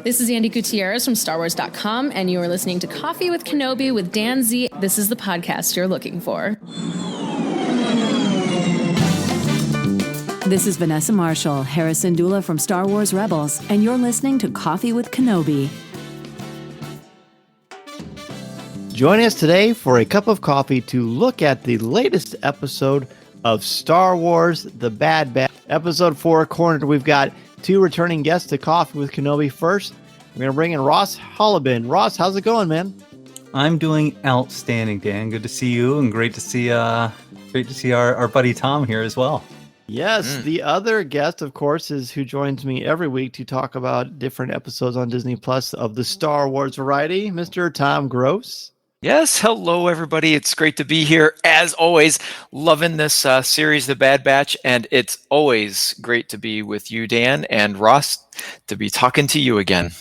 This is Andy Gutierrez from StarWars.com, and you are listening to Coffee with Kenobi with Dan Z. This is the podcast you're looking for. This is Vanessa Marshall, Harrison Dula from Star Wars Rebels, and you're listening to Coffee with Kenobi. Join us today for a cup of coffee to look at the latest episode of Star Wars The Bad Batch. Episode 4 cornered. We've got two returning guests to Coffee with Kenobi. First, we're going to bring in Ross Hollebon. Ross, how's it going, man? I'm doing outstanding, Dan. Good to see you, and great to see our buddy Tom here as well. Yes, the other guest, of course, is who joins me every week to talk about different episodes on Disney Plus of the Star Wars variety, Mr. Tom Gross. Yes, hello everybody. It's great to be here. As always, loving this series, The Bad Batch, and it's always great to be with you, Dan, and Ross, to be talking to you again.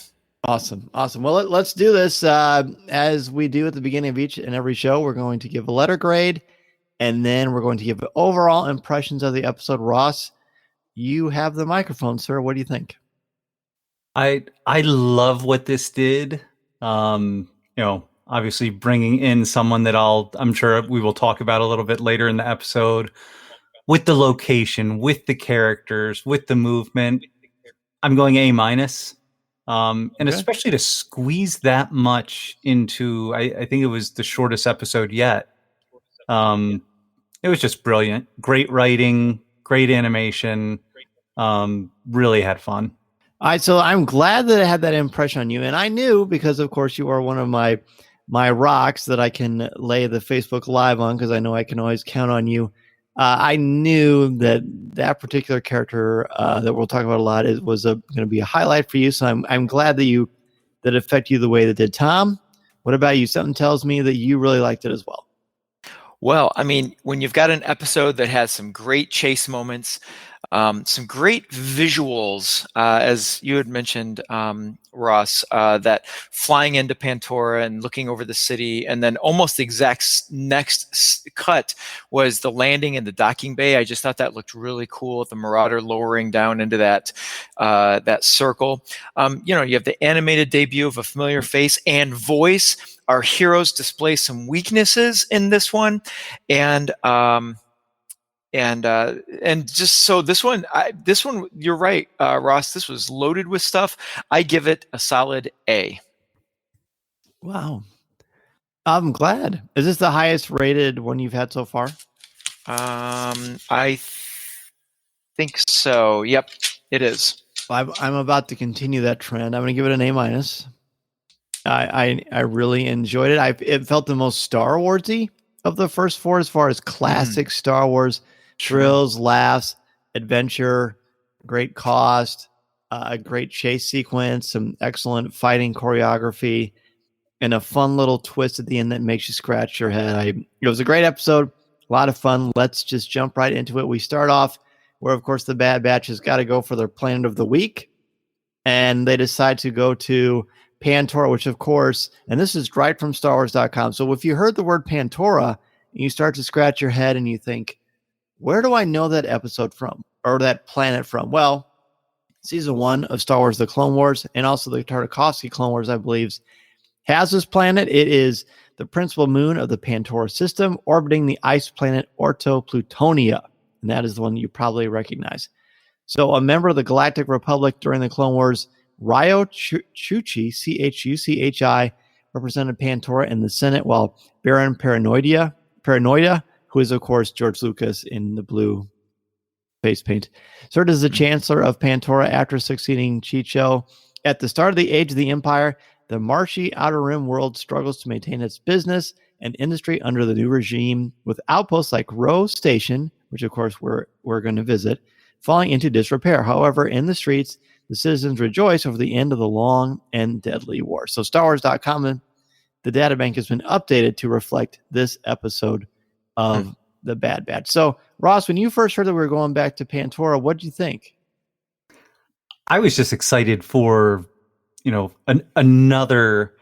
Awesome. Well, let's do this. As we do at the beginning of each and every show, we're going to give a letter grade, and then we're going to give overall impressions of the episode. Ross, you have the microphone, sir. What do you think? I love what this did. Obviously bringing in someone that I'm sure we will talk about a little bit later in the episode, with the location, with the characters, with the movement. I'm going A-. And especially to squeeze that much into, I think it was the shortest episode yet. It was just brilliant. Great writing, great animation. Really had fun. All right, so I'm glad that I had that impression on you. And I knew, because of course you are one of my rocks that I can lay the Facebook Live on, because I know I can always count on you. I knew that particular character that we'll talk about a lot was going to be a highlight for you. So I'm glad that it affected you the way that did. Tom, what about you? Something tells me that you really liked it as well. Well, I mean, when you've got an episode that has some great chase moments, some great visuals, as you had mentioned, Ross, that flying into Pantora and looking over the city, and then almost the exact next cut was the landing in the docking bay. I just thought that looked really cool. The Marauder lowering down into that circle. You have the animated debut of a familiar face and voice. Our heroes display some weaknesses in this one, and just so this one, you're right, Ross. This was loaded with stuff. I give it a solid A. Wow, I'm glad. Is this the highest rated one you've had so far? I think so. Yep, it is. I'm about to continue that trend. I'm going to give it an A-. I really enjoyed it. It felt the most Star Warsy of the first four, as far as classic Star Wars thrills, laughs, adventure, great cost, a great chase sequence, some excellent fighting choreography, and a fun little twist at the end that makes you scratch your head. It was a great episode, a lot of fun. Let's just jump right into it. We start off where, of course, the Bad Batch has got to go for their planet of the week, and they decide to go to Pantora, which, of course, and this is right from StarWars.com. So if you heard the word Pantora and you start to scratch your head and you think, where do I know that episode from, or that planet from? Well, season 1 of Star Wars The Clone Wars, and also the Tartakovsky Clone Wars, I believe, has this planet. It is the principal moon of the Pantora system, orbiting the ice planet Orto Plutonia, and that is the one you probably recognize. So a member of the Galactic Republic during the Clone Wars, Ryo Chuchi, Chuchi, represented Pantora in the Senate, while Baron Paranoida, who is, of course, George Lucas in the blue face paint, served as the Chancellor of Pantora after succeeding Chicho. At the start of the Age of the Empire, the marshy Outer Rim world struggles to maintain its business and industry under the new regime, with outposts like Rose Station, which, of course, we're going to visit, falling into disrepair. However, in the streets, the citizens rejoice over the end of the long and deadly war. So StarWars.com, the databank, has been updated to reflect this episode of The Bad Batch. So, Ross, when you first heard that we were going back to Pantora, what did you think? I was just excited for, another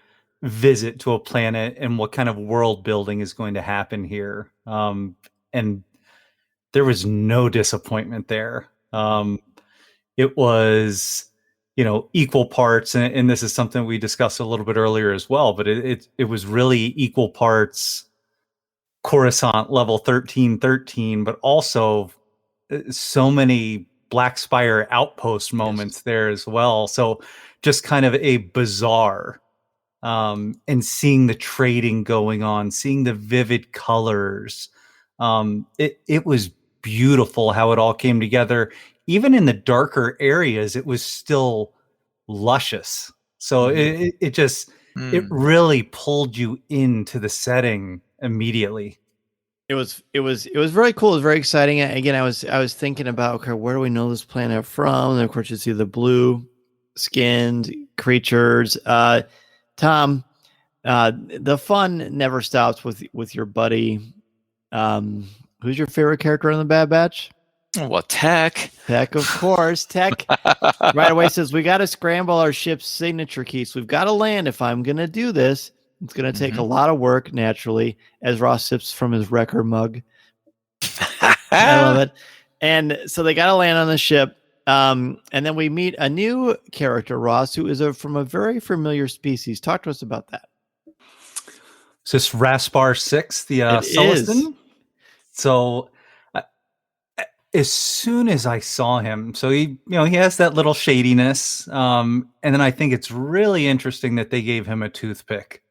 visit to a planet and what kind of world building is going to happen here. And there was no disappointment there. It was equal parts, and this is something we discussed a little bit earlier as well, but it was really equal parts Coruscant level 1313, but also so many Black Spire outpost moments there as well. So just kind of a bizarre, and seeing the trading going on, seeing the vivid colors. It was beautiful how it all came together. Even in the darker areas, it was still luscious. So it really pulled you into the setting immediately. It was very cool. It was very exciting. Again, I was thinking about, okay, where do we know this planet from? And of course, you see the blue skinned creatures. Tom, the fun never stops with your buddy. Who's your favorite character in the Bad Batch? Well, Tech. Tech, of course. Tech right away says, we got to scramble our ship's signature keys. We've got to land. If I'm going to do this, it's going to take a lot of work, naturally, as Ross sips from his Wrecker mug. I love it. And so they got to land on the ship. And then we meet a new character, Ross, who is from a very familiar species. Talk to us about that. Is this Raspar 6, the Celestin? So as soon as I saw him, so he has that little shadiness. And then I think it's really interesting that they gave him a toothpick.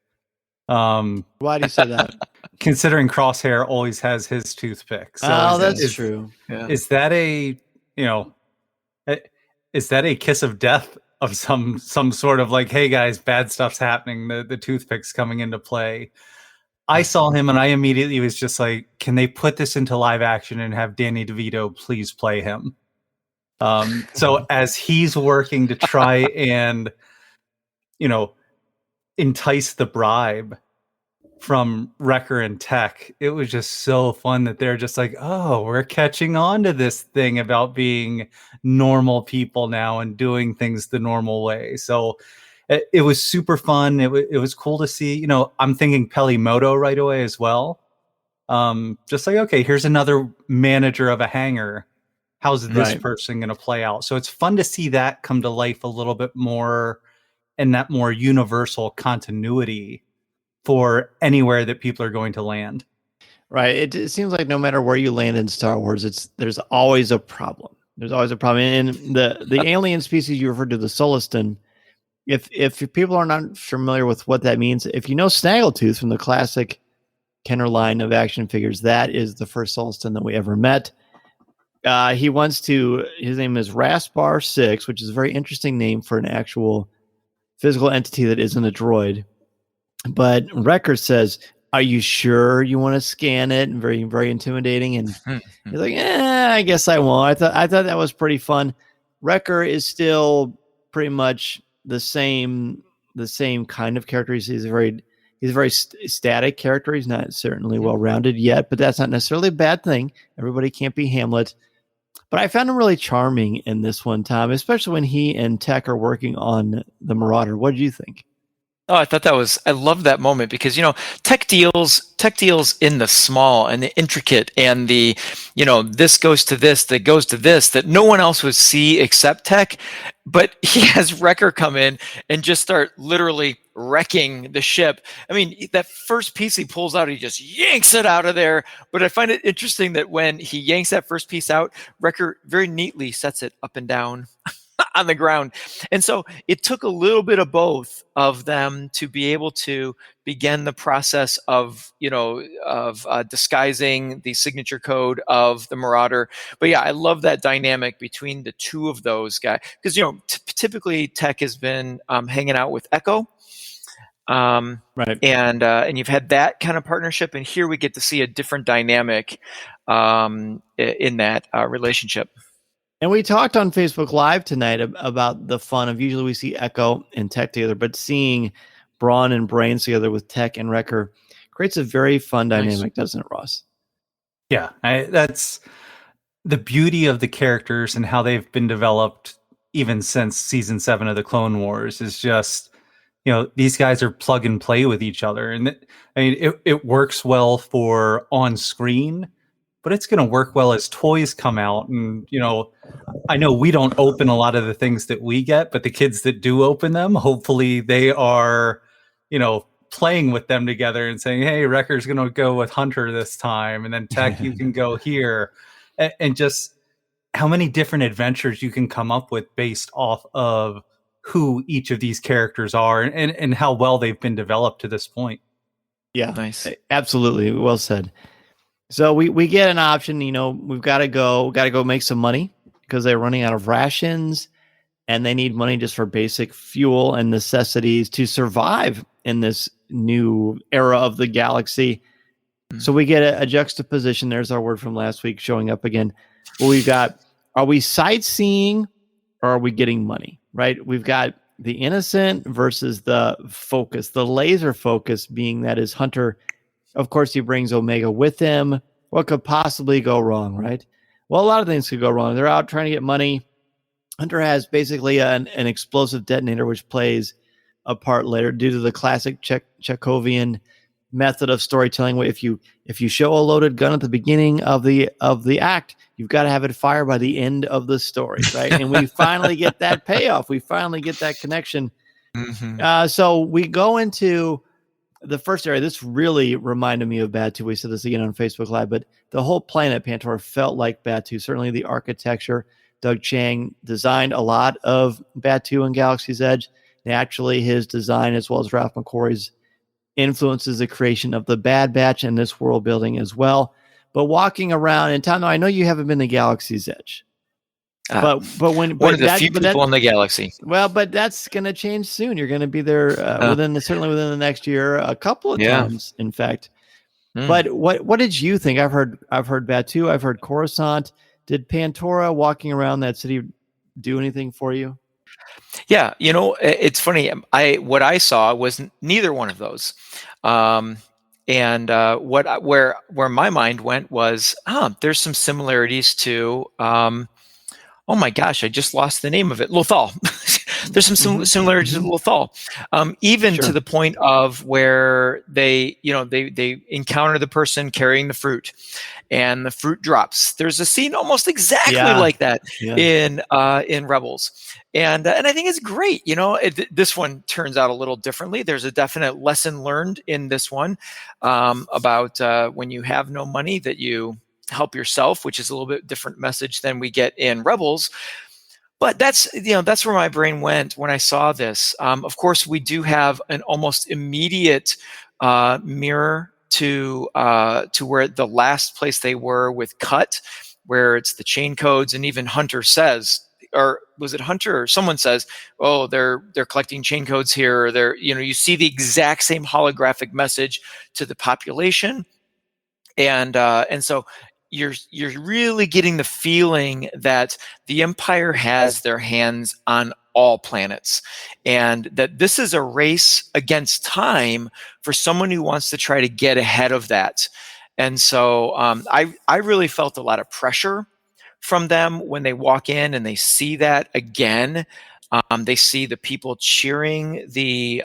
Why do you say that? Considering Crosshair always has his toothpick. So that's true. Yeah. Is that a kiss of death of some sort of like, hey guys, bad stuff's happening, the toothpick's coming into play? I saw him and I immediately was just like, can they put this into live action and have Danny DeVito please play him? So as he's working to try and entice the bribe from Wrecker and Tech, it was just so fun that they're just like, oh, we're catching on to this thing about being normal people now and doing things the normal way. So it was super fun. It was cool to see. I'm thinking Pelimoto right away as well. Just like, okay, here's another manager of a hangar. How's this person going to play out? So it's fun to see that come to life a little bit more, and that more universal continuity for anywhere that people are going to land. Right. It seems like no matter where you land in Star Wars, there's always a problem. There's always a problem. And the alien species you referred to, the Celestin, if people are not familiar with what that means, if you know Snaggletooth from the classic Kenner line of action figures, that is the first Celestin that we ever met. His name is Raspar 6, which is a very interesting name for an actual physical entity that isn't a droid. But Wrecker says, are you sure you want to scan it? And very, very intimidating. And he's like, I guess I won't. I thought that was pretty fun. Wrecker is still pretty much the same kind of character. He's a very static character. He's not certainly well-rounded yet, but that's not necessarily a bad thing. Everybody can't be Hamlet. But I found him really charming in this one, Tom, especially when he and Tech are working on the Marauder. What did you think? Oh, I loved that moment because, Tech deals in the small and the intricate and the, this goes to this, that goes to this, that no one else would see except Tech. But he has Wrecker come in and just start literally wrecking the ship. I mean, that first piece he pulls out, he just yanks it out of there. But I find it interesting that when he yanks that first piece out, Wrecker very neatly sets it up and down on the ground. And so it took a little bit of both of them to be able to begin the process of, disguising the signature code of the Marauder. But yeah, I love that dynamic between the two of those guys. Because, typically Tech has been hanging out with Echo. Right. And you've had that kind of partnership. And here we get to see a different dynamic in that relationship. And we talked on Facebook Live tonight about the fun of, usually we see Echo and Tech together, but seeing Brawn and Brains together with Tech and Wrecker creates a very fun dynamic, doesn't it, Ross? Yeah, that's the beauty of the characters and how they've been developed even since season 7 of the Clone Wars is just, these guys are plug and play with each other. And it works well for on screen, but it's going to work well as toys come out and, I know we don't open a lot of the things that we get, but the kids that do open them, hopefully they are, playing with them together and saying, hey, Wrecker's going to go with Hunter this time. And then Tech, you can go here. And just how many different adventures you can come up with based off of who each of these characters are and how well they've been developed to this point. Yeah, Nice. Absolutely. Well said. So we get an option, we've got to go make some money because they're running out of rations and they need money just for basic fuel and necessities to survive in this new era of the galaxy. So we get a juxtaposition. There's our word from last week showing up again. Well, we've got, are we sightseeing or are we getting money, right? We've got the innocent versus the focus, the laser focus being that is Hunter. Of course, he brings Omega with him. What could possibly go wrong, right? Well, a lot of things could go wrong. They're out trying to get money. Hunter has basically an explosive detonator, which plays a part later due to the classic Chekhovian method of storytelling. If you show a loaded gun at the beginning of the act, you've got to have it fire by the end of the story, right? And we finally get that payoff. We finally get that connection. Mm-hmm. So we go into the first area. This really reminded me of Batu. We said this again on Facebook Live, but the whole planet Pantora felt like Batu. Certainly the architecture. Doug Chiang designed a lot of Batu and Galaxy's Edge. Naturally, his design, as well as Ralph McQuarrie's, influences the creation of the Bad Batch and this world building as well. But walking around in town, I know you haven't been to Galaxy's Edge. But one of the few people in the galaxy. Well, but that's going to change soon. You're going to be there certainly within the next year, a couple of times, in fact. But what did you think? I've heard Batu, I've heard Coruscant. Did Pantora walking around that city do anything for you? Yeah, it's funny. What I saw was neither one of those. And where my mind went was, there's some similarities to. Oh my gosh, I just lost the name of it. Lothal. There's some similarities to Lothal, even to the point of where they encounter the person carrying the fruit, and the fruit drops. There's a scene almost exactly like that in Rebels, and I think it's great. This one turns out a little differently. There's a definite lesson learned in this one about when you have no money that you help yourself, which is a little bit different message than we get in Rebels. But that's where my brain went when I saw this. Of course, we do have an almost immediate mirror to where the last place they were with Cut, where it's the chain codes, and even Hunter says, or was it Hunter or someone says, "Oh, they're collecting chain codes here." Or they're you see the exact same holographic message to the population, and so. You're really getting the feeling that the Empire has their hands on all planets, and that this is a race against time for someone who wants to try to get ahead of that. And so I really felt a lot of pressure from them when they walk in and they see that again. They see the people cheering the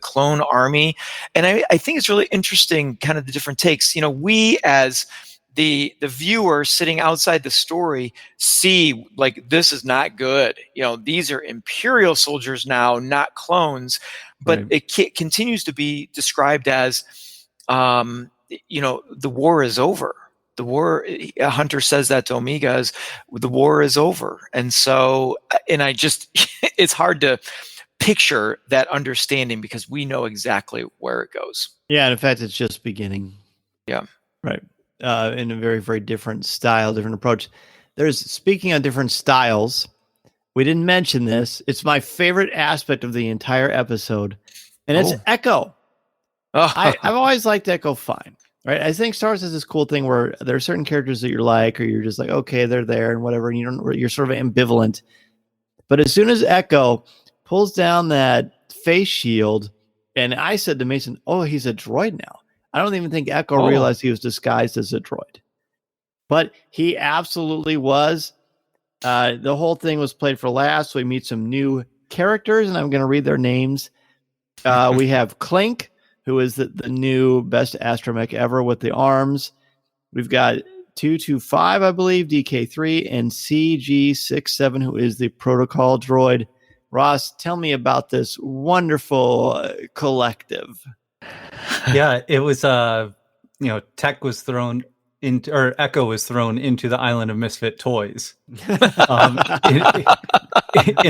clone army, and I think it's really interesting, kind of the different takes. We as the viewer sitting outside the story see like this is not good. These are Imperial soldiers now, not clones, but it continues to be described as, the war is over. The war, Hunter says that to Omega, is the war is over. And so, it's hard to picture that understanding because we know exactly where it goes. Yeah. And in fact, it's just beginning. Yeah. Right. In a very, very different style, different approach. Speaking of different styles, we didn't mention this. It's my favorite aspect of the entire episode, and it's Echo. I've always liked Echo fine. Right, I think Star Wars has this cool thing where there are certain characters that you're like, or you're just like, okay, they're there and whatever, and you're sort of ambivalent. But as soon as Echo pulls down that face shield, and I said to Mason, "Oh, he's a droid now." I don't even think Echo realized he was disguised as a droid, but he absolutely was. The whole thing was played for last, so we meet some new characters, and I'm going to read their names. We have Clink, who is the new best astromech ever with the arms. We've got 225, I believe, DK3, and CG67, who is the protocol droid. Ross, tell me about this wonderful collective. Yeah, it was Tech was thrown into, or Echo was thrown into the island of misfit toys in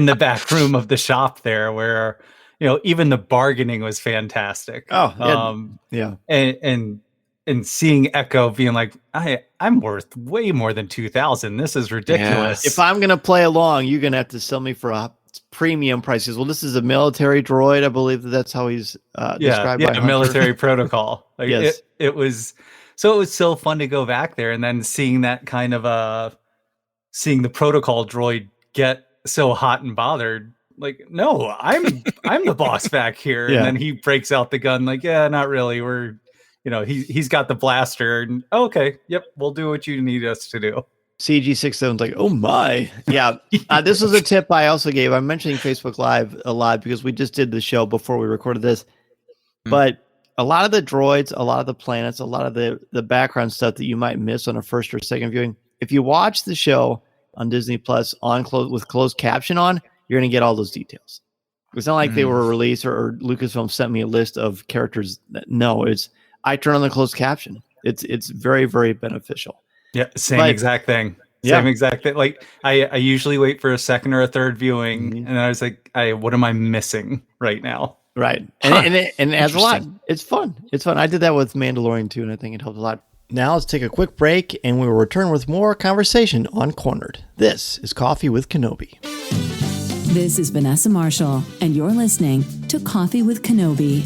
the back room of the shop there, where even the bargaining was fantastic. Yeah. And seeing Echo being like, I'm worth way more than 2,000. This is ridiculous. If I'm gonna play along, you're gonna have to sell me for a premium prices. Well, this is a military droid. I believe that's how he's described by Hunter. Military protocol. Like, yes. It was so fun to go back there and then seeing that kind of seeing the protocol droid get so hot and bothered. Like, no, I'm the boss back here. Yeah. And then he breaks out the gun. Like, yeah, not really. We're he's got the blaster. And okay, yep, we'll do what you need us to do. CG67's like, oh my. Yeah. This was a tip I also gave. I'm mentioning Facebook Live a lot because we just did the show before we recorded this. But a lot of the droids, a lot of the planets, a lot of the background stuff that you might miss on a first or second viewing, if you watch the show on Disney Plus with closed caption on, you're going to get all those details. It's not like they were released or Lucasfilm sent me a list of characters. I turn on the closed caption. It's very, very beneficial. Yeah, exact thing. Same exact thing. Like I usually wait for a second or a third viewing, and I was like, what am I missing right now? Right. And it adds a lot. It's fun. I did that with Mandalorian too, and I think it helped a lot. Now let's take a quick break, and we will return with more conversation on Cornered. This is Coffee with Kenobi. This is Vanessa Marshall, and you're listening to Coffee with Kenobi.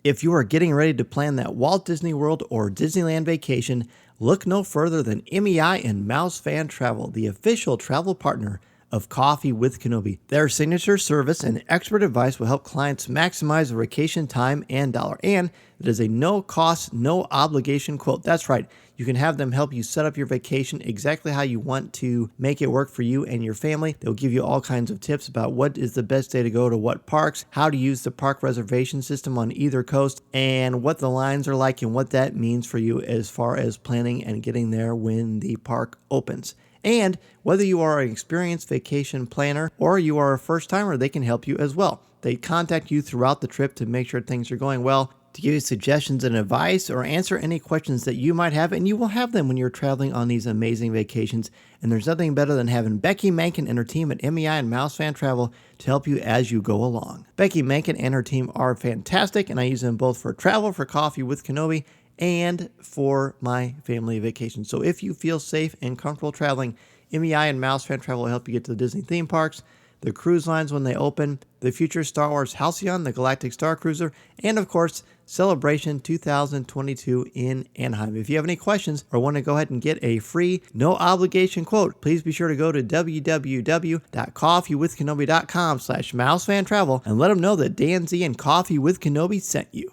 If you are getting ready to plan that Walt Disney World or Disneyland vacation, look no further than MEI and Mouse Fan Travel, the official travel partner of Coffee with Kenobi. Their signature service and expert advice will help clients maximize their vacation time and dollar. And it is a no-cost, no-obligation quote. That's right. You can have them help you set up your vacation exactly how you want to make it work for you and your family. They'll give you all kinds of tips about what is the best day to go to what parks, how to use the park reservation system on either coast, and what the lines are like and what that means for you as far as planning and getting there when the park opens. And whether you are an experienced vacation planner or you are a first-timer, they can help you as well. They contact you throughout the trip to make sure things are going well, to give you suggestions and advice, or answer any questions that you might have, and you will have them when you're traveling on these amazing vacations. And there's nothing better than having Becky Mankin and her team at MEI and Mouse Fan Travel to help you as you go along. Becky Mankin and her team are fantastic, and I use them both for travel, for Coffee with Kenobi, and for my family vacation. So if you feel safe and comfortable traveling, MEI and Mouse Fan Travel will help you get to the Disney theme parks, the cruise lines when they open, the future Star Wars Halcyon, the Galactic Star Cruiser, and of course, Celebration 2022 in Anaheim. If you have any questions or want to go ahead and get a free, no obligation quote, please be sure to go to www.coffeewithkenobi.com/mousefantravel and let them know that Dan Z and Coffee with Kenobi sent you.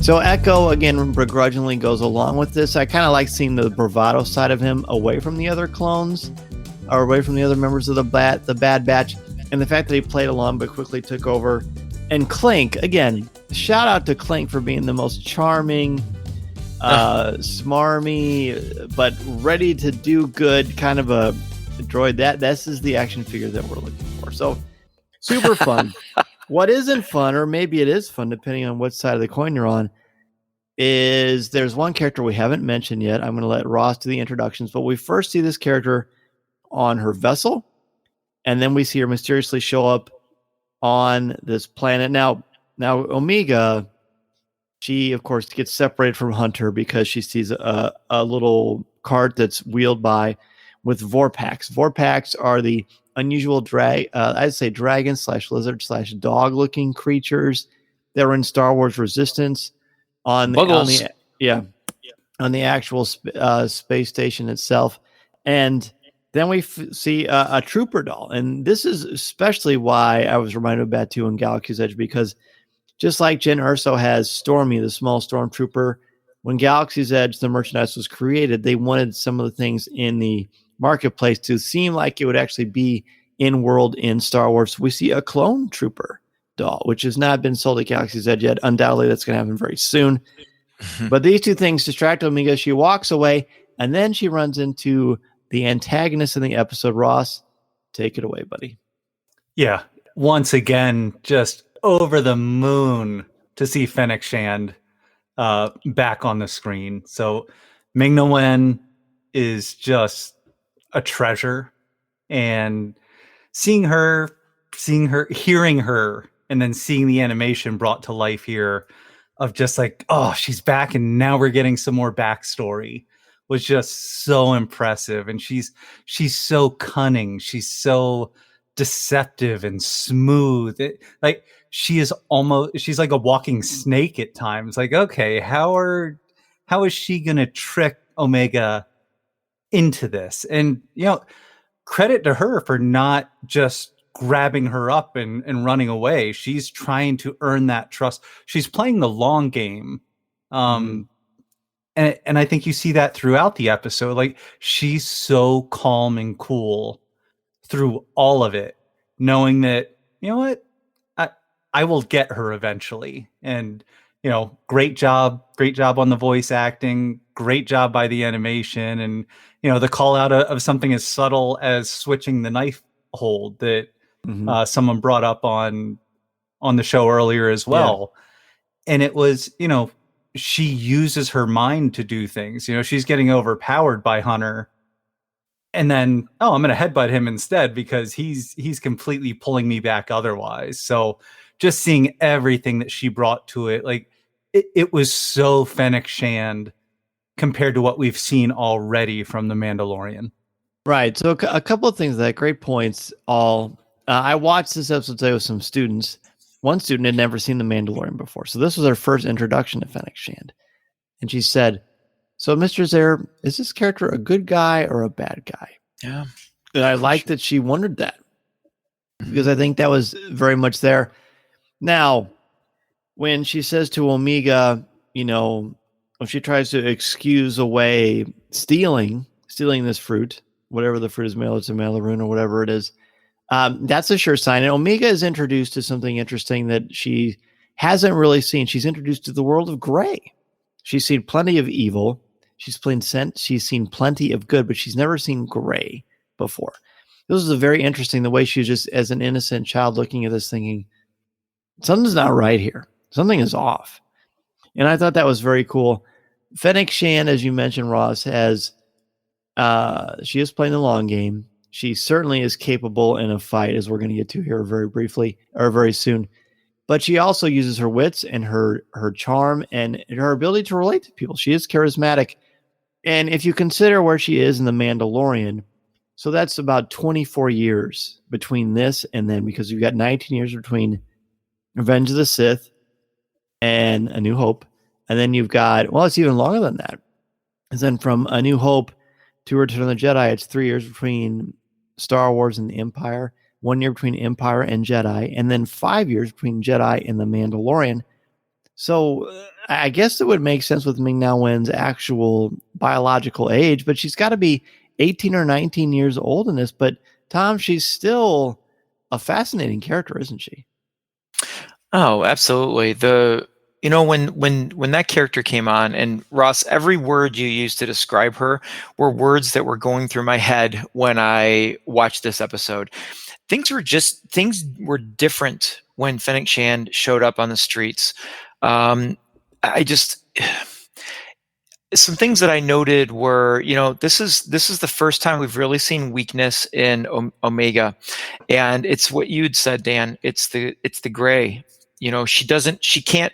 So Echo, again, begrudgingly goes along with this. I kind of like seeing the bravado side of him away from the other clones, or away from the other members of the Bad Batch, and the fact that he played along but quickly took over. And Clink, again, shout out to Clink for being the most charming, smarmy, but ready to do good kind of a droid. This is the action figure that we're looking for. So super fun. What isn't fun, or maybe it is fun, depending on what side of the coin you're on, is there's one character we haven't mentioned yet. I'm going to let Ross do the introductions, but we first see this character on her vessel, and then we see her mysteriously show up on this planet. Now Omega, she, of course, gets separated from Hunter because she sees a little cart that's wheeled by with Vorpax. Vorpax are the unusual I'd say dragon/lizard/dog looking creatures that were in Star Wars Resistance on the actual space station itself. And then we see a trooper doll, and this is especially why I was reminded of Batuu and Galaxy's Edge, because just like Jyn Erso has Stormy, the small stormtrooper, when Galaxy's Edge, the merchandise, was created, they wanted some of the things in the marketplace to seem like it would actually be in world in Star Wars. We see a clone trooper doll, which has not been sold at Galaxy's Edge yet. Undoubtedly, that's going to happen very soon. But these two things distract Omega. She walks away, and then she runs into the antagonist in the episode. Ross, take it away, buddy. Yeah. Once again, just over the moon to see Fennec Shand back on the screen. So Ming-Na Wen is just a treasure, and seeing her, hearing her, and then seeing the animation brought to life here of just like, oh, she's back, and now we're getting some more backstory was just so impressive. And she's so cunning. She's so deceptive and smooth. She's like a walking snake at times. Like, okay, how is she gonna trick Omega into this? And credit to her for not just grabbing her up and running away. She's trying to earn that trust. She's playing the long game. And I think you see that throughout the episode. Like, she's so calm and cool through all of it, knowing that, you know what, I will get her eventually. And, great job on the voice acting, great job by the animation, and, the call out of something as subtle as switching the knife hold that someone brought up on the show earlier as well. Yeah. And it was, she uses her mind to do things. She's getting overpowered by Hunter, and then, I'm going to headbutt him instead because he's completely pulling me back otherwise. So just seeing everything that she brought to it, like it was so Fennec Shand compared to what we've seen already from The Mandalorian. Right. So a couple of things that great points. I watched this episode today with some students. One student had never seen The Mandalorian before, so this was her first introduction to Fennec Shand. And she said, "So, Mr. Zare, is this character a good guy or a bad guy?" Yeah. And I like that she wondered that, because I think that was very much there. Now, when she says to Omega, when she tries to excuse away stealing this fruit, whatever the fruit is, it's a Malaroon or whatever it is, that's a sure sign. And Omega is introduced to something interesting that she hasn't really seen. She's introduced to the world of gray. She's seen plenty of evil. She's seen plenty of good, but she's never seen gray before. This is very interesting, the way she's just, as an innocent child, looking at this thinking, something's not right here. Something is off. And I thought that was very cool. Fennec Shand, as you mentioned, Ross, she is playing the long game. She certainly is capable in a fight, as we're going to get to here very briefly or very soon. But she also uses her wits and her charm and her ability to relate to people. She is charismatic. And if you consider where she is in The Mandalorian, so that's about 24 years between this and then, because you've got 19 years between Revenge of the Sith and A New Hope. And then you've got, it's even longer than that. And then from A New Hope to Return of the Jedi, it's 3 years between Star Wars and the Empire, 1 year between Empire and Jedi, and then 5 years between Jedi and The Mandalorian. So I guess it would make sense with Ming-Na Wen's actual biological age, but she's got to be 18 or 19 years old in this. But Tom, she's still a fascinating character, isn't she? Oh, absolutely. When that character came on, and Ross, every word you used to describe her were words that were going through my head when I watched this episode. Things were different when Fennec Shand showed up on the streets. Some things that I noted were, this is the first time we've really seen weakness in Omega, and it's what you'd said, Dan. It's the gray. She can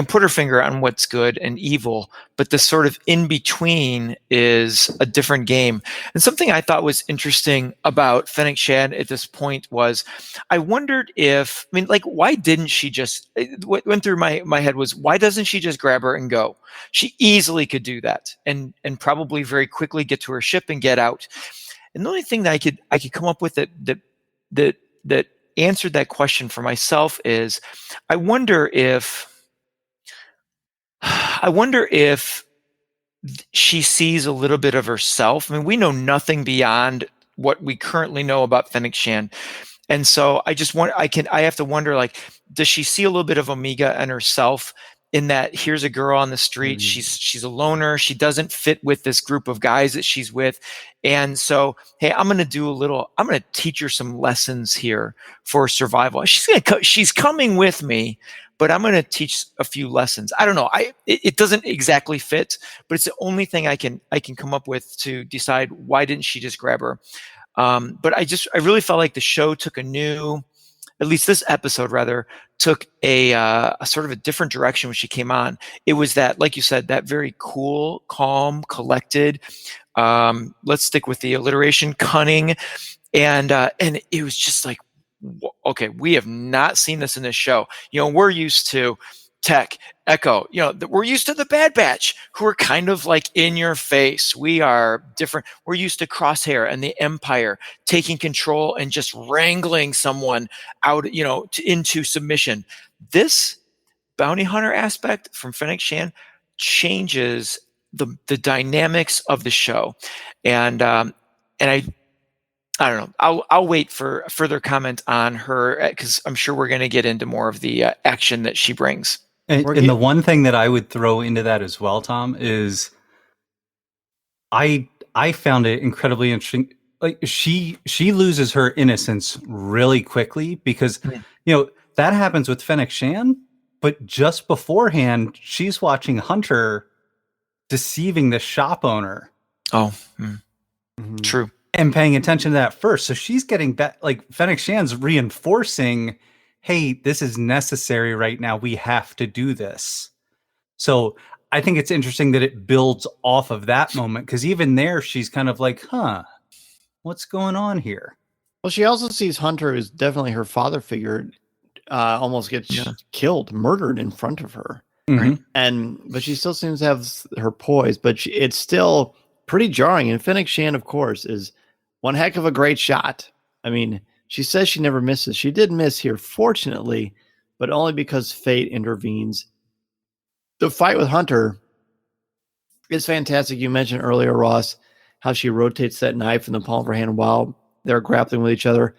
put her finger on what's good and evil, but the sort of in between is a different game. And something I thought was interesting about Fennec Shand at this point was, I wondered why didn't she just, what went through my head was, why doesn't she just grab her and go? She easily could do that and probably very quickly get to her ship and get out. And the only thing that I could come up with that answered that question for myself is, I wonder if she sees a little bit of herself. I mean, we know nothing beyond what we currently know about Fennec Shan. And so I have to wonder, like, does she see a little bit of Omega and herself in that here's a girl on the street, she's a loner, she doesn't fit with this group of guys that she's with. And so, hey, I'm going to teach her some lessons here for survival. She's coming with me, but I'm going to teach a few lessons. I don't know. It doesn't exactly fit, but it's the only thing I can come up with to decide why didn't she just grab her. But I really felt like the show took at least this episode rather, took a sort of a different direction when she came on. It was that, like you said, that very cool, calm, collected, let's stick with the alliteration, cunning. And it was just like, okay, we have not seen this in this show. We're used to Tech, Echo, we're used to the Bad Batch, who are kind of like in your face. We are different. We're used to Crosshair and the Empire taking control and just wrangling someone out, into submission. This bounty hunter aspect from Fennec Shan changes the dynamics of the show. And I don't know. I'll wait for further comment on her, because I'm sure we're going to get into more of the action that she brings. And the one thing that I would throw into that as well, Tom, is I found it incredibly interesting. Like she loses her innocence really quickly because that happens with Fennec Shan, but just beforehand she's watching Hunter deceiving the shop owner. Oh, true. And paying attention to that first. So she's getting back, like Fennec Shan's reinforcing, hey, this is necessary right now. We have to do this. So I think it's interesting that it builds off of that moment, because even there, she's kind of like, what's going on here? Well, she also sees Hunter as definitely her father figure, almost gets killed, murdered in front of her. Mm-hmm. But she still seems to have her poise, but it's still pretty jarring. And Fennec Shan, of course, is one heck of a great shot. I mean, she says she never misses. She did miss here, fortunately, but only because fate intervenes. The fight with Hunter is fantastic. You mentioned earlier, Ross, how she rotates that knife in the palm of her hand while they're grappling with each other.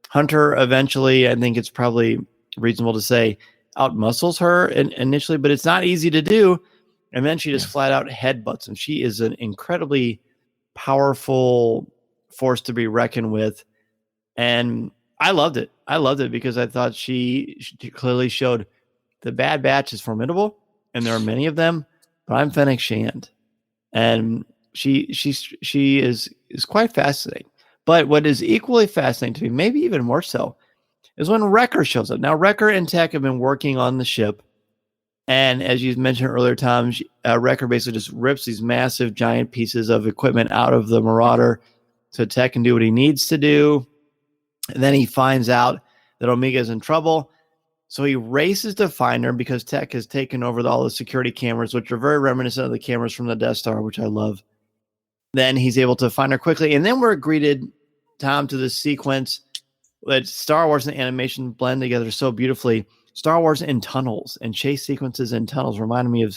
Hunter eventually, I think it's probably reasonable to say, outmuscles her initially, but it's not easy to do. And then she just flat out headbutts him. She is an incredibly powerful force to be reckoned with. And I loved it. I loved it because I thought she clearly showed the Bad Batch is formidable, and there are many of them, but I'm Fennec Shan. And she is quite fascinating. But what is equally fascinating to me, maybe even more so, is when Wrecker shows up. Now, Wrecker and Tech have been working on the ship. And as you mentioned earlier, Tom, Wrecker basically just rips these massive, giant pieces of equipment out of the Marauder so Tech can do what he needs to do. And then he finds out that Omega is in trouble. So he races to find her because Tech has taken over all the security cameras, which are very reminiscent of the cameras from the Death Star, which I love. Then he's able to find her quickly. And then we're greeted, Tom, to this sequence that Star Wars and animation blend together so beautifully. Star Wars in tunnels and chase sequences in tunnels reminded me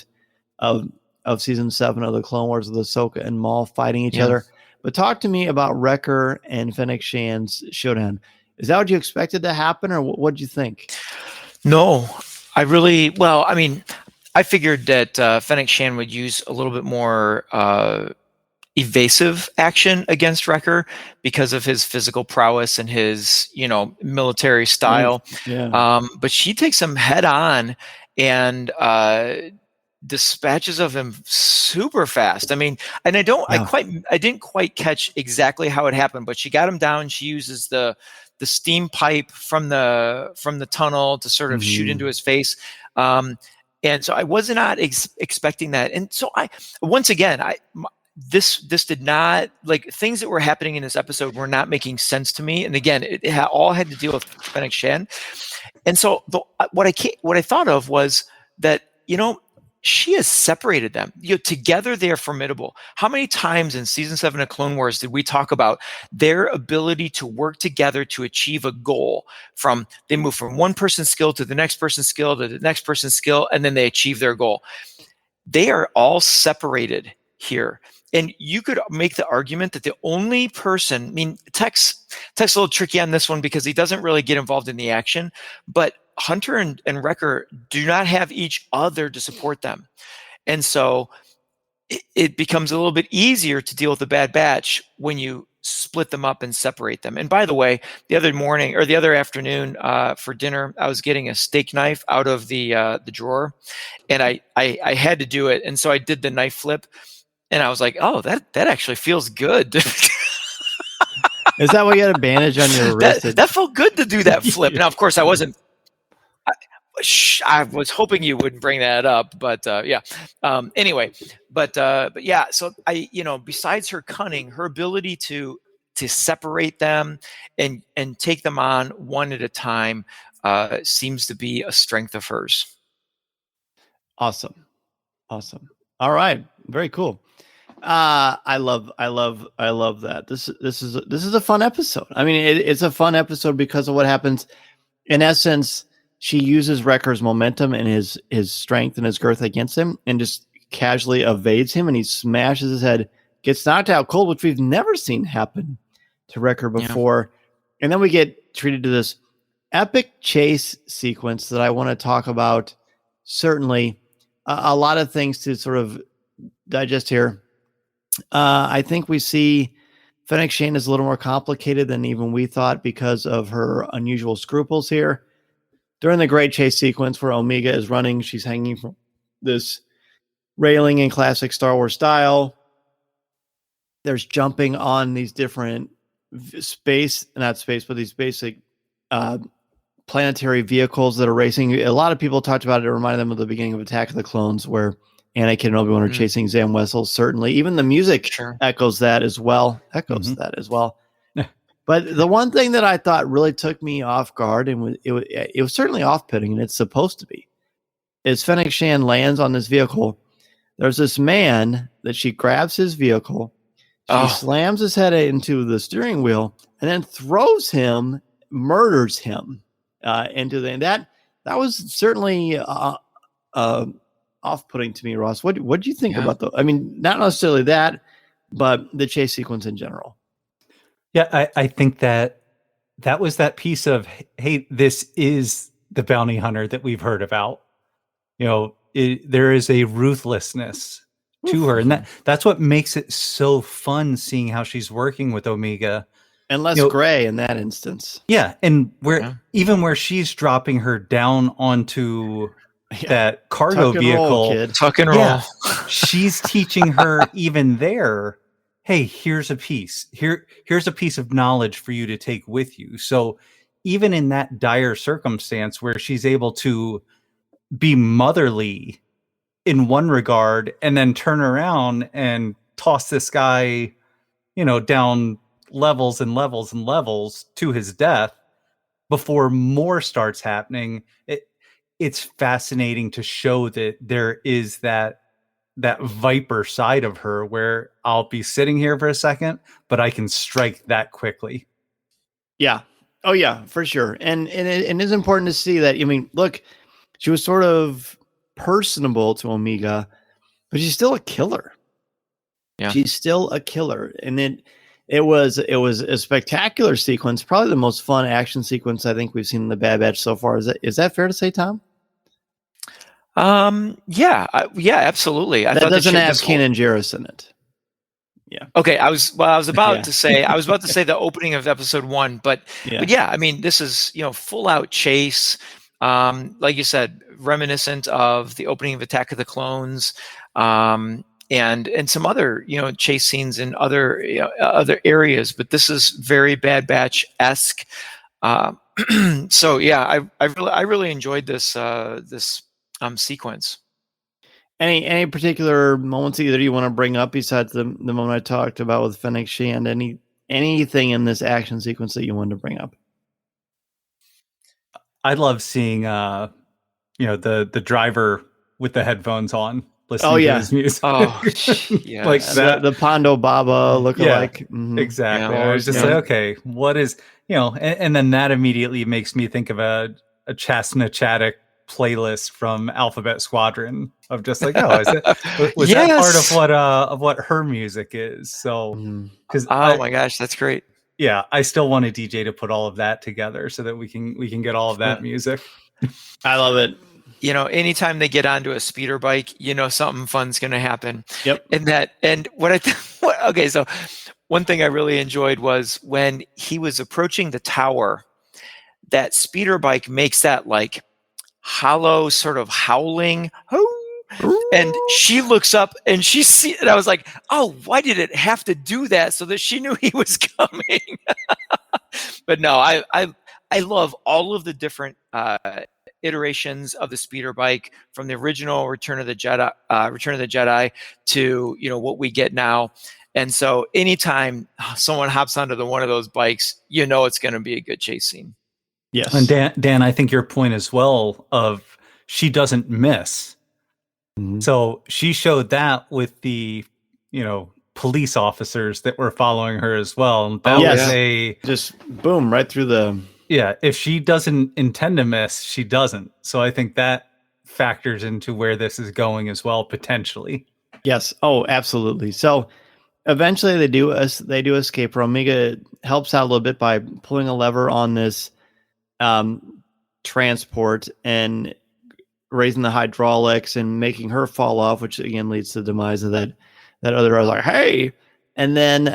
of season 7 of the Clone Wars with Ahsoka and Maul fighting each other. But talk to me about Wrecker and Fennec Shan's showdown. Is that what you expected to happen, or what did you think? No, I figured that Fennec Shan would use a little bit more evasive action against Wrecker because of his physical prowess and his, military style. But she takes him head on and dispatches of him super fast. I mean, and I didn't quite catch exactly how it happened, but she got him down. She uses the steam pipe from the tunnel to sort of shoot into his face. And so I was not expecting that. And so this did not, like, things that were happening in this episode were not making sense to me. And again, it all had to deal with Fennec Shan. And so what I thought of was that, she has separated them. Together they are formidable. How many times in season 7 of Clone Wars did we talk about their ability to work together to achieve a goal? They move from one person's skill to the next person's skill to the next person's skill, and then they achieve their goal. They are all separated here. And you could make the argument that the only person, I mean, Tech's a little tricky on this one because he doesn't really get involved in the action, but Hunter and Wrecker do not have each other to support them. And so it becomes a little bit easier to deal with the Bad Batch when you split them up and separate them. And by the way, the other afternoon for dinner, I was getting a steak knife out of the drawer, and I had to do it. And so I did the knife flip, and I was like, oh, that actually feels good. Is that why you had a bandage on your wrist? That felt good to do that flip. Now, of course, I wasn't. I was hoping you wouldn't bring that up, but yeah. Anyway, but yeah. So besides her cunning, her ability to separate them and take them on one at a time seems to be a strength of hers. Awesome. All right, very cool. I love that. This is a fun episode. I mean, it's a fun episode because of what happens. In essence, she uses Wrecker's momentum and his strength and his girth against him and just casually evades him, and he smashes his head, gets knocked out cold, which we've never seen happen to Wrecker before. Yeah. And then we get treated to this epic chase sequence that I want to talk about. Certainly a lot of things to sort of digest here. I think we see Fennec Shand is a little more complicated than even we thought because of her unusual scruples here. During the great chase sequence where Omega is running, she's hanging from this railing in classic Star Wars style. There's jumping on these different these basic planetary vehicles that are racing. A lot of people talked about it. It reminded them of the beginning of Attack of the Clones where Anakin and Obi-Wan are chasing Zam Wesell. Certainly. Even the music echoes that as well. But the one thing that I thought really took me off guard, and it was certainly off-putting, and it's supposed to be, is Fennec Shand lands on this vehicle. There's this man that she grabs his vehicle. She slams his head into the steering wheel and then throws him, murders him into the. And that was certainly off-putting to me, Ross. What do you think about I mean, not necessarily that, but the chase sequence in general. Yeah, I think that was that piece of, hey, this is the bounty hunter that we've heard about. There is a ruthlessness to her, and that's what makes it so fun seeing how she's working with Omega. And less gray in that instance. Yeah, and even where she's dropping her down onto that cargo vehicle. Tuck and roll. Yeah, she's teaching her even there, hey, here's a piece. Here's a piece of knowledge for you to take with you. So even in that dire circumstance where she's able to be motherly in one regard and then turn around and toss this guy, down levels and levels and levels to his death before more starts happening, it's fascinating to show that there is that Viper side of her where I'll be sitting here for a second, but I can strike that quickly. Yeah. Oh yeah, for sure. And it's important to see that. I mean, look, she was sort of personable to Omega, but she's still a killer. Yeah. She's still a killer. And it was a spectacular sequence, probably the most fun action sequence I think we've seen in the Bad Batch so far. Is that fair to say, Tom? Yeah, absolutely. That doesn't have Kanan Jarrus in it. Yeah. Okay. I was about to say the opening of episode 1, but yeah, I mean, this is, full out chase. Like you said, reminiscent of the opening of Attack of the Clones, and some other, chase scenes in other areas, but this is very Bad Batch-esque. So yeah, I really enjoyed this sequence. Any particular moments either you want to bring up besides the moment I talked about with Fennec Shand? Anything in this action sequence that you wanted to bring up? I love seeing the driver with the headphones on listening to his music. Oh yeah. Like that, the Pondo Baba lookalike. Yeah, mm-hmm. Exactly. I was just like, okay, what is and then that immediately makes me think of a Chasna Chaddock playlist from Alphabet Squadron of just like, oh, was that part Yes. of what her music is? So because Oh my gosh, that's great. yeah, I still want a DJ to put all of that together so that we can get all of that music. I love it. Anytime they get onto a speeder bike, something fun's going to happen. Yep. And okay, so one thing I really enjoyed was when he was approaching the tower, that speeder bike makes that like hollow sort of howling, and she looks up and and I was like, oh, why did it have to do that? So that she knew he was coming. But no, I love all of the different iterations of the speeder bike, from the original Return of the Jedi to what we get now. And so anytime someone hops onto one of those bikes, it's going to be a good chase scene. Yes. And Dan, I think your point as well of she doesn't miss. Mm-hmm. So she showed that with the police officers that were following her as well. And that was just boom right through the. Yeah, if she doesn't intend to miss, she doesn't. So I think that factors into where this is going as well, potentially. Yes. Oh, absolutely. So eventually they do escape. Omega helps out a little bit by pulling a lever on this transport and raising the hydraulics and making her fall off, which again leads to the demise of that other. I was like, hey, and then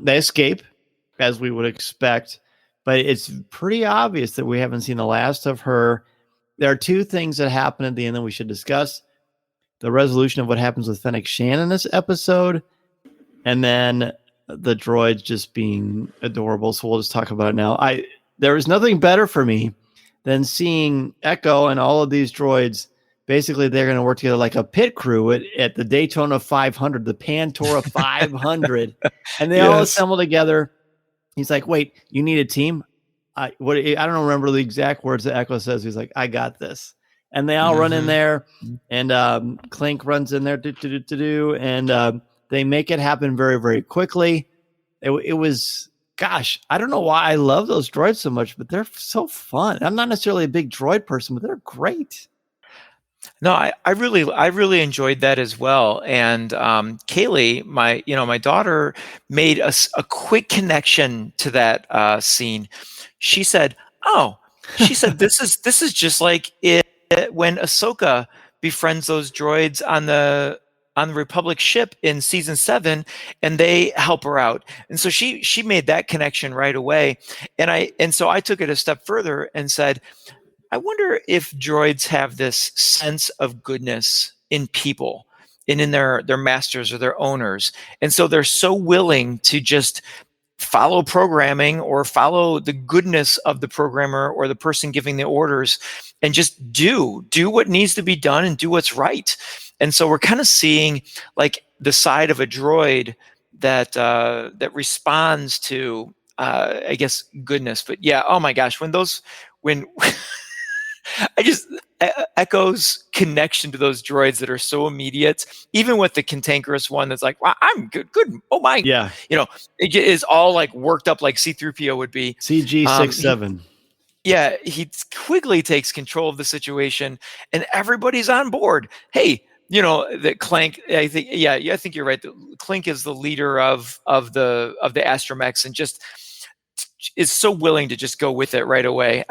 they escape as we would expect. But it's pretty obvious that we haven't seen the last of her. There are two things that happen at the end that we should discuss. The resolution of what happens with Fennec Shan in this episode, and then the droids just being adorable. So we'll just talk about it now. There was nothing better for me than seeing Echo and all of these droids. Basically, they're going to work together like a pit crew at the Daytona 500, the Pantora 500. And they all assemble together. He's like, wait, you need a team? I don't remember the exact words that Echo says. He's like, I got this. And they all run in there, and Clink runs in there, and they make it happen very, very quickly. It was, gosh, I don't know why I love those droids so much, but they're so fun. I'm not necessarily a big droid person, but they're great. No, I really enjoyed that as well. And Kaylee, my daughter, made a quick connection to that scene. She said, this is just like when Ahsoka befriends those droids on the Republic ship in season 7, and they help her out. And so she made that connection right away. And so I took it a step further and said, I wonder if droids have this sense of goodness in people and in their masters or their owners. And so they're so willing to just follow programming or follow the goodness of the programmer or the person giving the orders, and just do what needs to be done and do what's right. And so we're kind of seeing like the side of a droid that responds to I guess goodness. But yeah, oh my gosh, when Echo's connection to those droids that are so immediate, even with the cantankerous one that's like, wow, I'm good. Oh my. Yeah. It is all like worked up like C-3PO would be. CG-67. He quickly takes control of the situation and everybody's on board. Hey, that Clank, I think you're right. Clink is the leader of the astromechs and just is so willing to just go with it right away.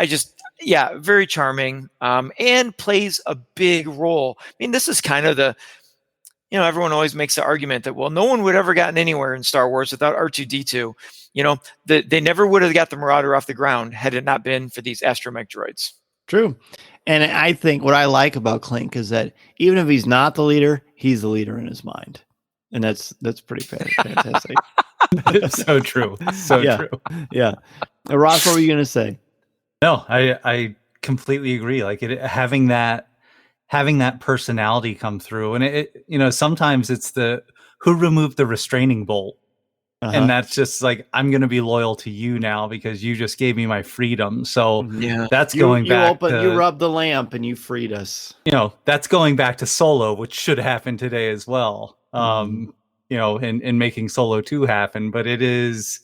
Very charming, and plays a big role. I mean, this is kind of everyone always makes the argument that, well, no one would ever gotten anywhere in Star Wars without R2-D2. They never would have got the Marauder off the ground had it not been for these astromech droids. True. And I think what I like about Clink is that even if he's not the leader, he's the leader in his mind. And that's pretty fantastic. So true. So true. Yeah. Ross, what were you going to say? No, I completely agree. Like having that personality come through, and it sometimes it's who removed the restraining bolt, and that's just like, I'm going to be loyal to you now because you just gave me my freedom. So that's going back. You rubbed the lamp and you freed us. That's going back to Solo, which should happen today as well. In making Solo 2 happen, but it is.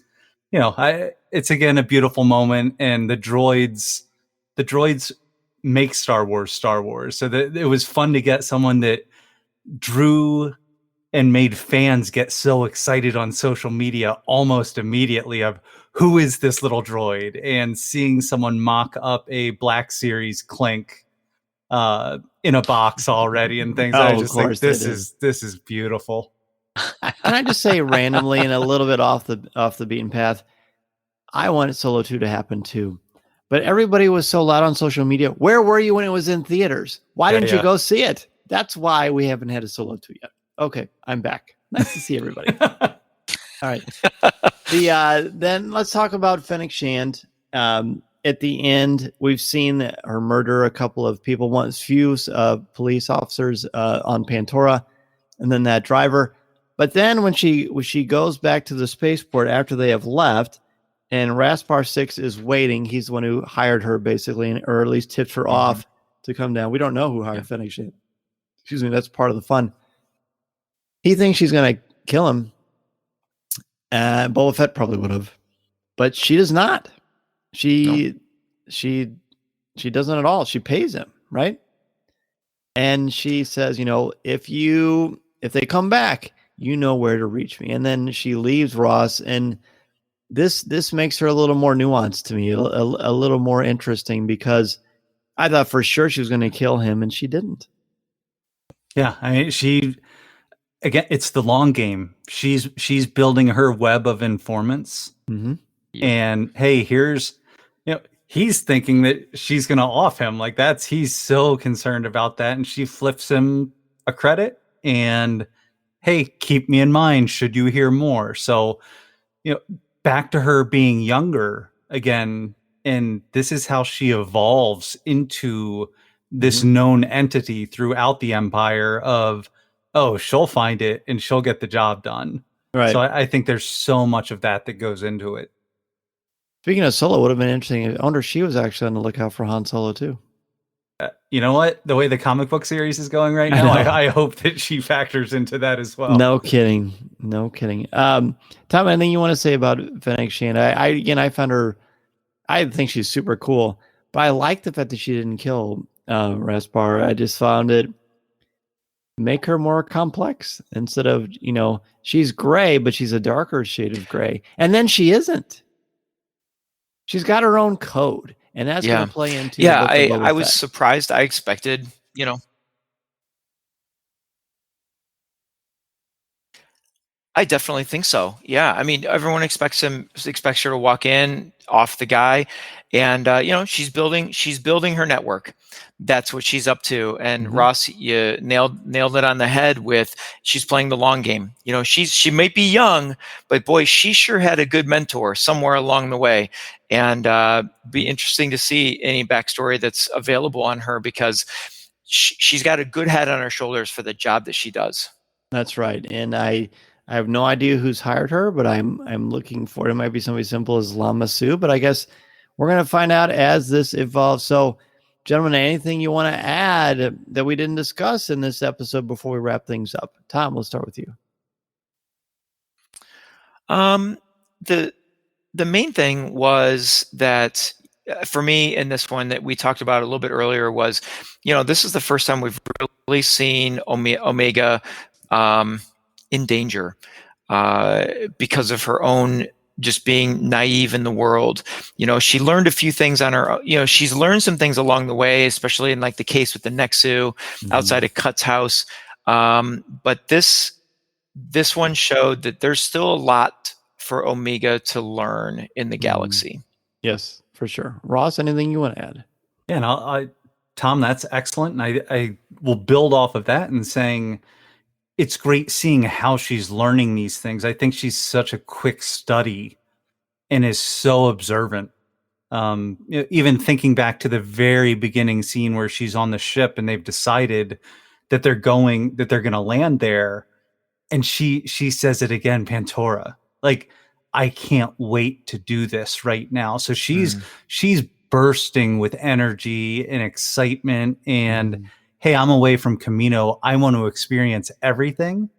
It's again a beautiful moment, and the droids make Star Wars. So that it was fun to get someone that drew and made fans get so excited on social media almost immediately of who is this little droid, and seeing someone mock up a Black Series Clink in a box already and things. I Of just think course this they did. is beautiful. Can I just say randomly and a little bit off the beaten path, I wanted Solo 2 to happen too. But everybody was so loud on social media. Where were you when it was in theaters? Why didn't you go see it? That's why we haven't had a Solo 2 yet. Okay, I'm back. Nice to see everybody. All right. Then let's talk about Fennec Shand. At the end, we've seen her murder a couple of people, once few police officers on Pantora, and then that driver. But then when she goes back to the spaceport after they have left, and Raspar 6 is waiting, he's the one who hired her basically, or at least tipped her off to come down. We don't know who hired Fennec Shand. Excuse me, that's part of the fun. He thinks she's going to kill him. Boba Fett probably would have, but she does not. She doesn't at all. She pays him, right? And she says, if they come back, you know where to reach me. And then she leaves Ross, and this makes her a little more nuanced to me, a little more interesting, because I thought for sure she was going to kill him, and she didn't. Yeah, I mean, again, it's the long game. She's building her web of informants, and hey, he's thinking that she's going to off him. Like he's so concerned about that, and she flips him a credit, and hey, keep me in mind should you hear more. So, back to her being younger again, and this is how she evolves into this known entity throughout the Empire of, oh, she'll find it and she'll get the job done. Right. So I think there's so much of that goes into it. Speaking of Solo, would have been interesting. I wonder if she was actually on the lookout for Han Solo too. You know what? The way the comic book series is going right now, I hope that she factors into that as well. No kidding. Tom, anything you want to say about Fennec Shand? I found her, I think she's super cool, but I like the fact that she didn't kill Raspar. I just found it make her more complex instead of, she's gray, but she's a darker shade of gray. And then she isn't. She's got her own code. And that's going to play into I was surprised. I expected, I definitely think so. Yeah, I mean, everyone expects her to walk in off the guy, and she's building her network. That's what she's up to. And Ross, you nailed it on the head with she's playing the long game. She might be young, but boy, she sure had a good mentor somewhere along the way. And be interesting to see any backstory that's available on her, because she's got a good head on her shoulders for the job that she does. That's right. And I have no idea who's hired her, but I'm looking for it. It might be somebody simple as Lama Su, but I guess we're going to find out as this evolves. So, gentlemen, anything you want to add that we didn't discuss in this episode before we wrap things up? Tom, we'll start with you. The main thing was that for me in this one that we talked about a little bit earlier was, this is the first time we've really seen Omega in danger because of her own just being naive in the world. She learned a few things on her, she's learned some things along the way, especially in like the case with the Nexu outside of Cut's house. But this one showed that there's still a lot for Omega to learn in the galaxy. Yes, for sure. Ross, anything you want to add? Yeah, and Tom, that's excellent. And I will build off of that and saying, it's great seeing how she's learning these things. I think she's such a quick study and is so observant. Even thinking back to the very beginning scene where she's on the ship and they've decided that they're going to land there. And she says it again, Pantora, like, I can't wait to do this right now. So she's bursting with energy and excitement and hey, I'm away from Camino. I want to experience everything.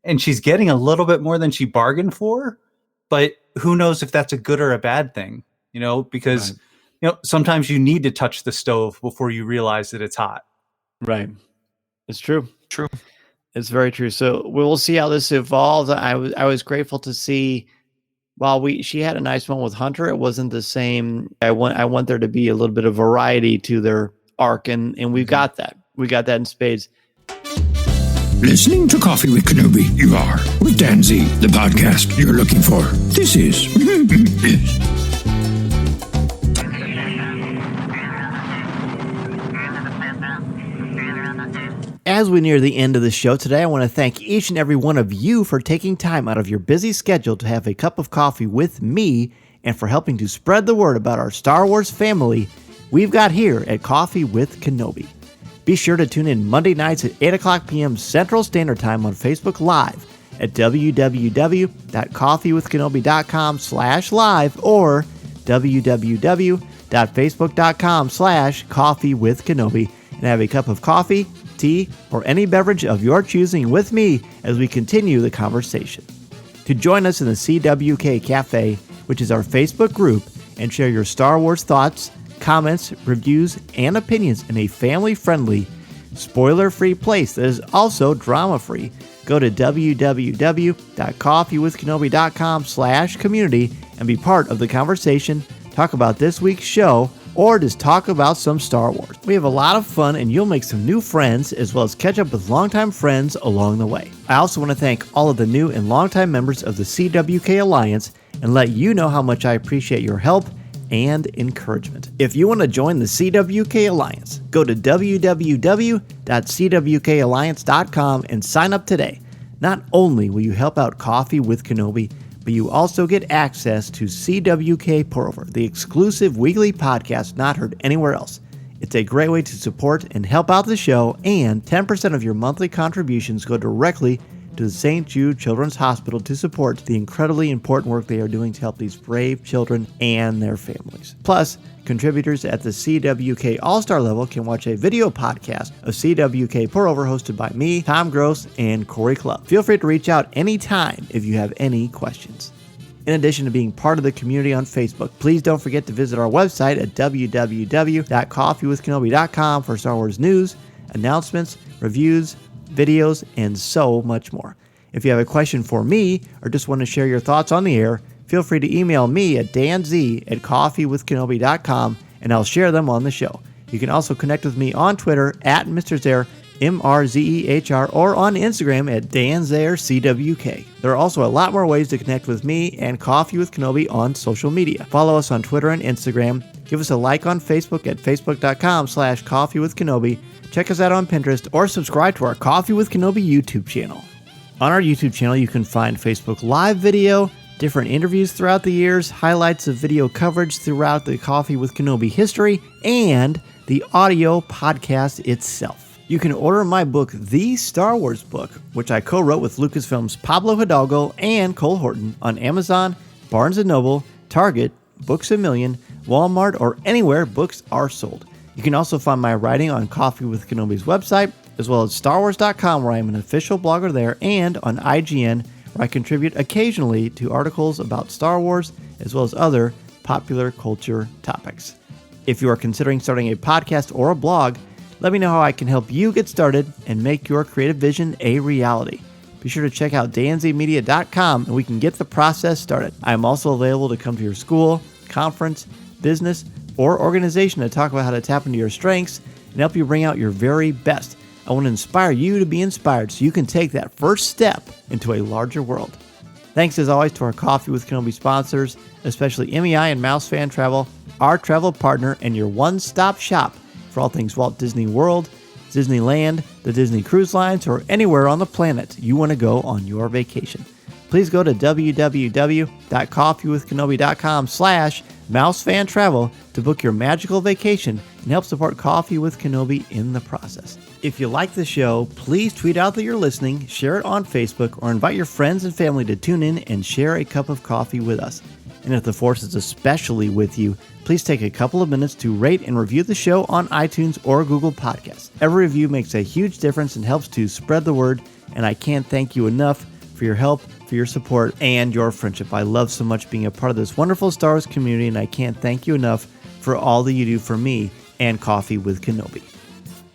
And she's getting a little bit more than she bargained for, but who knows if that's a good or a bad thing, because sometimes you need to touch the stove before you realize that it's hot. Right. It's true. True. It's very true. So we will see how this evolves. I was grateful to see while she had a nice one with Hunter, it wasn't the same. I want there to be a little bit of variety to their arc, and we've got that. We got that in spades. Listening to Coffee with Kenobi, you are with Dan Z, the podcast you're looking for. This is As we near the end of the show today, I want to thank each and every one of you for taking time out of your busy schedule to have a cup of coffee with me and for helping to spread the word about our Star Wars family we've got here at Coffee with Kenobi. Be sure to tune in Monday nights at 8 o'clock p.m. Central Standard Time on Facebook Live at www.coffeewithkenobi.com/live or www.facebook.com/coffeewithkenobi and have a cup of coffee, tea, or any beverage of your choosing with me as we continue the conversation. To join us in the CWK Cafe, which is our Facebook group, and share your Star Wars thoughts, comments, reviews, and opinions in a family-friendly, spoiler-free place that is also drama-free, go to www.coffeewithkenobi.com/community and be part of the conversation, talk about this week's show, or just talk about some Star Wars. We have a lot of fun, and you'll make some new friends, as well as catch up with longtime friends along the way. I also want to thank all of the new and longtime members of the CWK Alliance and let you know how much I appreciate your help and encouragement. If you want to join the CWK Alliance, go to www.cwkalliance.com and sign up today. Not only will you help out Coffee with Kenobi, but you also get access to CWK Pour-Over, the exclusive weekly podcast not heard anywhere else. It's a great way to support and help out the show, and 10% of your monthly contributions go directly to the St. Jude Children's Hospital to support the incredibly important work they are doing to help these brave children and their families. Plus, contributors at the CWK All-Star level can watch a video podcast of CWK Pour-Over hosted by me, Tom Gross, and Corey Clubb. Feel free to reach out anytime if you have any questions. In addition to being part of the community on Facebook, please don't forget to visit our website at www.coffeewithkenobi.com for Star Wars news, announcements, reviews, videos, and so much more. If you have a question for me or just want to share your thoughts on the air, feel free to email me at danz@coffeewithkenobi.com and I'll share them on the show. You can also connect with me on Twitter at Mr. Zaire, MRZEHR, or on Instagram at DanZareCWK. There are also a lot more ways to connect with me and Coffee with Kenobi on social media. Follow us on Twitter and Instagram. Give us a like on Facebook at facebook.com/coffeewithkenobi. Check us out on Pinterest or subscribe to our Coffee with Kenobi YouTube channel. On our YouTube channel, you can find Facebook Live video, different interviews throughout the years, highlights of video coverage throughout the Coffee with Kenobi history, and the audio podcast itself. You can order my book, The Star Wars Book, which I co-wrote with Lucasfilm's Pablo Hidalgo and Cole Horton, on Amazon, Barnes & Noble, Target, Books A Million, Walmart, or anywhere books are sold. You can also find my writing on Coffee with Kenobi's website, as well as StarWars.com, where I am an official blogger there, and on IGN, where I contribute occasionally to articles about Star Wars, as well as other popular culture topics. If you are considering starting a podcast or a blog, let me know how I can help you get started and make your creative vision a reality. Be sure to check out danzmedia.com and we can get the process started. I am also available to come to your school, conference, business, or organization to talk about how to tap into your strengths and help you bring out your very best. I want to inspire you to be inspired so you can take that first step into a larger world. Thanks as always to our Coffee with Kenobi sponsors, especially MEI and Mouse Fan Travel, our travel partner and your one-stop shop for all things Walt Disney World, Disneyland, the Disney Cruise Lines, or anywhere on the planet you want to go on your vacation. Please go to www.coffeewithkenobi.com/mousefantravel to book your magical vacation and help support Coffee with Kenobi in the process. If you like the show, please tweet out that you're listening, share it on Facebook, or invite your friends and family to tune in and share a cup of coffee with us. And if the Force is especially with you, please take a couple of minutes to rate and review the show on iTunes or Google Podcasts. Every review makes a huge difference and helps to spread the word, and I can't thank you enough for your help, for your support, and your friendship. I love so much being a part of this wonderful Star Wars community, and I can't thank you enough for all that you do for me and Coffee with Kenobi.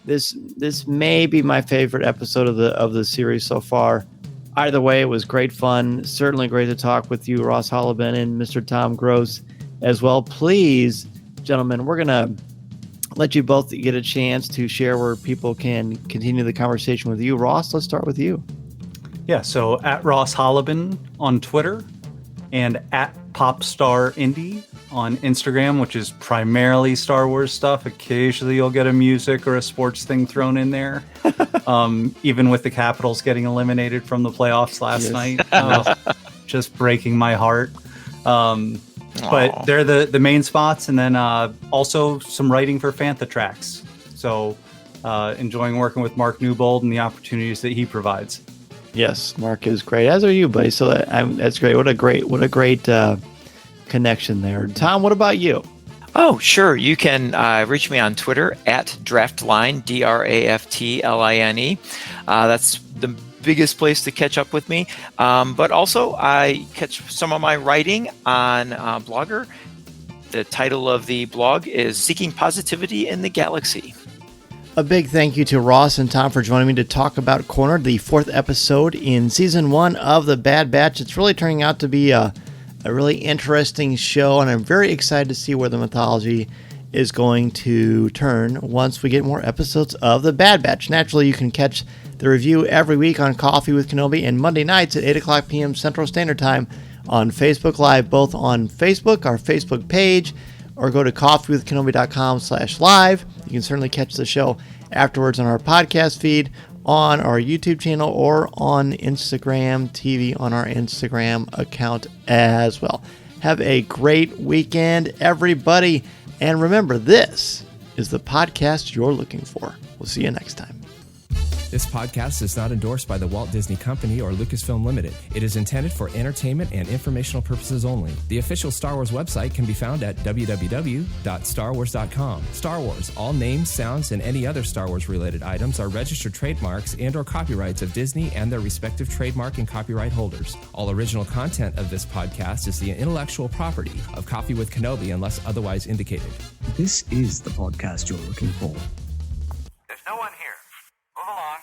This may be my favorite episode of the series so far. Either way, it was great fun. Certainly great to talk with you, Ross Hollebon and Mr. Tom Gross as well. Please, gentlemen, we're going to let you both get a chance to share where people can continue the conversation with you. Ross, let's start with you. Yeah, so at Ross Hollebon on Twitter and at Popstar Indie on Instagram, which is primarily Star Wars stuff. Occasionally you'll get a music or a sports thing thrown in there. Even with the Capitals getting eliminated from the playoffs last night. Just breaking my heart. But they're the main spots. And then also some writing for Fantha Tracks. So enjoying working with Mark Newbold and the opportunities that he provides. Yes, Mark is great. As are you, buddy. So that's great. What a great connection there. Tom, what about you? Oh, sure. You can reach me on Twitter at Draftline, DRAFTLINE. That's the biggest place to catch up with me. But also, I catch some of my writing on Blogger. The title of the blog is Seeking Positivity in the Galaxy. A big thank you to Ross and Tom for joining me to talk about Cornered, the 4th episode in Season 1 of The Bad Batch. It's really turning out to be a really interesting show, and I'm very excited to see where the mythology is going to turn once we get more episodes of The Bad Batch. Naturally, you can catch the review every week on Coffee with Kenobi and Monday nights at 8 o'clock p.m. Central Standard Time on Facebook Live, both on Facebook, our Facebook page, or go to coffeewithkenobi.com/live. You can certainly catch the show afterwards on our podcast feed, on our YouTube channel, or on Instagram TV on our Instagram account as well. Have a great weekend, everybody. And remember, this is the podcast you're looking for. We'll see you next time. This podcast is not endorsed by the Walt Disney Company or Lucasfilm Limited. It is intended for entertainment and informational purposes only. The official Star Wars website can be found at www.starwars.com. Star Wars, all names, sounds, and any other Star Wars related items are registered trademarks and or copyrights of Disney and their respective trademark and copyright holders. All original content of this podcast is the intellectual property of Coffee with Kenobi unless otherwise indicated. This is the podcast you're looking for. There's no one here. Move along.